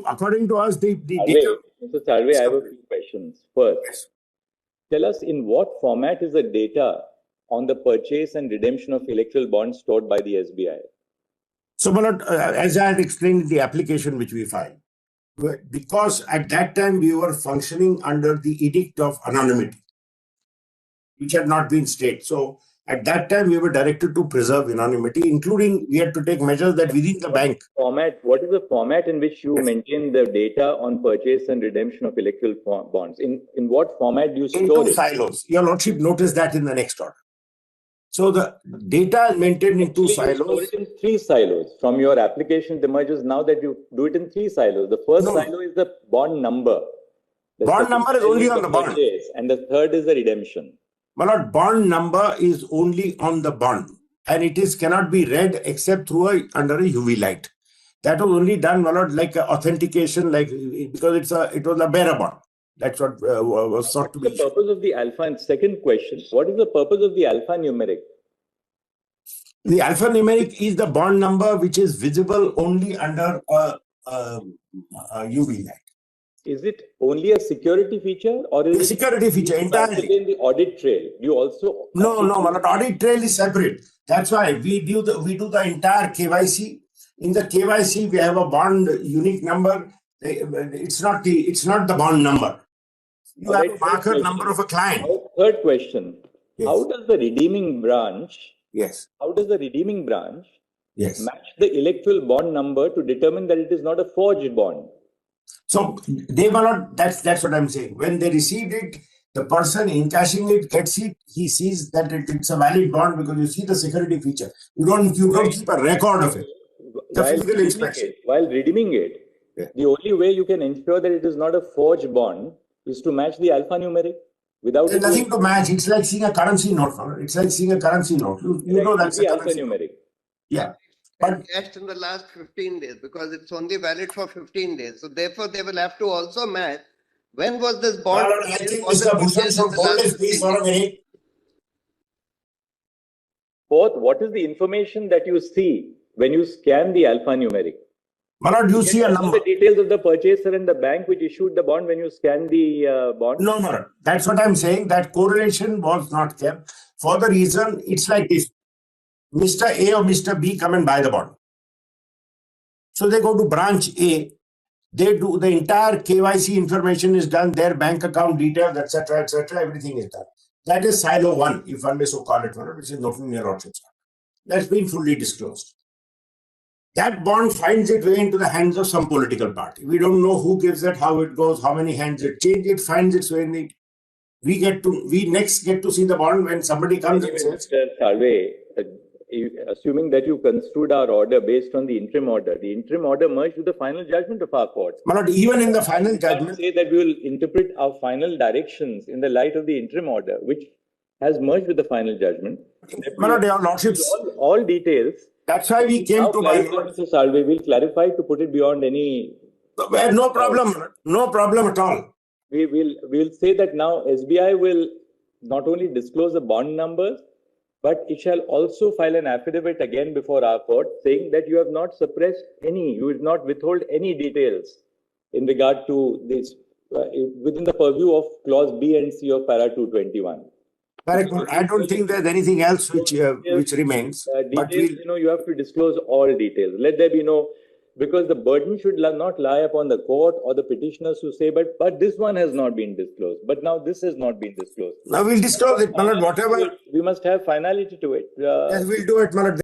according to us, the Sarve, data. Mr. Sarve, I have a few questions. First, Yes. tell us in what format is the data on the purchase and redemption of electoral bonds stored by the SBI? So, as I had explained in the application which we filed, because at that time we were functioning under the edict of anonymity, which had not been stayed. So, at that time we were directed to preserve anonymity, including we had to take measures that within the bank. What is the format in which you maintain the data on purchase and redemption of electoral bonds? In what format do you store in two silos? Your Lordship noticed that in the next order. So the data is maintained in two silos. You store it in three silos. From your application, it emerges now that you do it in three silos. The first silo is the bond number. The bond number is only on the bond. And the third is the redemption. My lord, bond number is only on the bond, and it cannot be read except through under a UV light. That was only done, my lord, like authentication, because it was a bearer bond. That's what was thought to be. What's the purpose of the alpha? And second question, what is the purpose of the alphanumeric? The alphanumeric is the bond number which is visible only under a UV light. Is it only a security feature, or is it a security feature entirely? In the audit trail, you also no, audit trail is separate. That's why we do the entire KYC. In the KYC, we have a bond unique number. It's not the bond number. You have a marker number of a client. Third question: yes. How does the redeeming branch? Yes. How does the redeeming branch? Yes. Match the electoral bond number to determine that it is not a forged bond? So they were not. That's what I'm saying. When they received it, the person encashing it gets it. He sees that it's a valid bond because you see the security feature. You don't keep a record of it. The physical inspection. While redeeming it, the only way you can ensure that it is not a forged bond is to match the alphanumeric. Without there's nothing to match. It's like seeing a currency note. It's like seeing a currency note. You know that's the alphanumeric. Yeah. But cashed in the last 15 days because it's only valid for 15 days. So therefore, they will have to also match when was this bond. I think Mr. Bhushan should hold his peace for a minute. Fourth, what is the information that you see when you scan the alphanumeric? Malad, you see a number. The details of the purchaser and the bank which issued the bond when you scan the bond? No, Malad. That's what I'm saying. That correlation was not kept for the reason it's like this. Mr. A or Mr. B come and buy the bond. So they go to branch A. They do the entire KYC information is done, their bank account details, etc., everything is done. That is silo 1, if one may so call it, which is nothing near Orchard. That's been fully disclosed. That bond finds its way into the hands of some political party. We don't know who gives it, how it goes, how many hands it changes. It finds its way in it. We next get to see the bond when somebody comes and says. Mr. Salve, assuming that you construed our order based on the interim order merged with the final judgment of our court. But even in the final judgment, say that we will interpret our final directions in the light of the interim order, which has merged with the final judgment. Your lordships, all details. That's why we came to my Mr. Salve will clarify to put it beyond any. No problem. No problem at all. We'll say that now SBI will not only disclose the bond numbers, but it shall also file an affidavit again before our court saying that you have not suppressed you have not withheld any details in regard to this within the purview of clause B and C of para 221. Correct. I don't think there's anything else which remains. Details, you have to disclose all details. Let there be because the burden should not lie upon the court or the petitioners who say, but this one has not been disclosed. But now this has not been disclosed. Now we'll disclose it, Malad, whatever. We must have finality to it. Yes, we'll do it, Malad.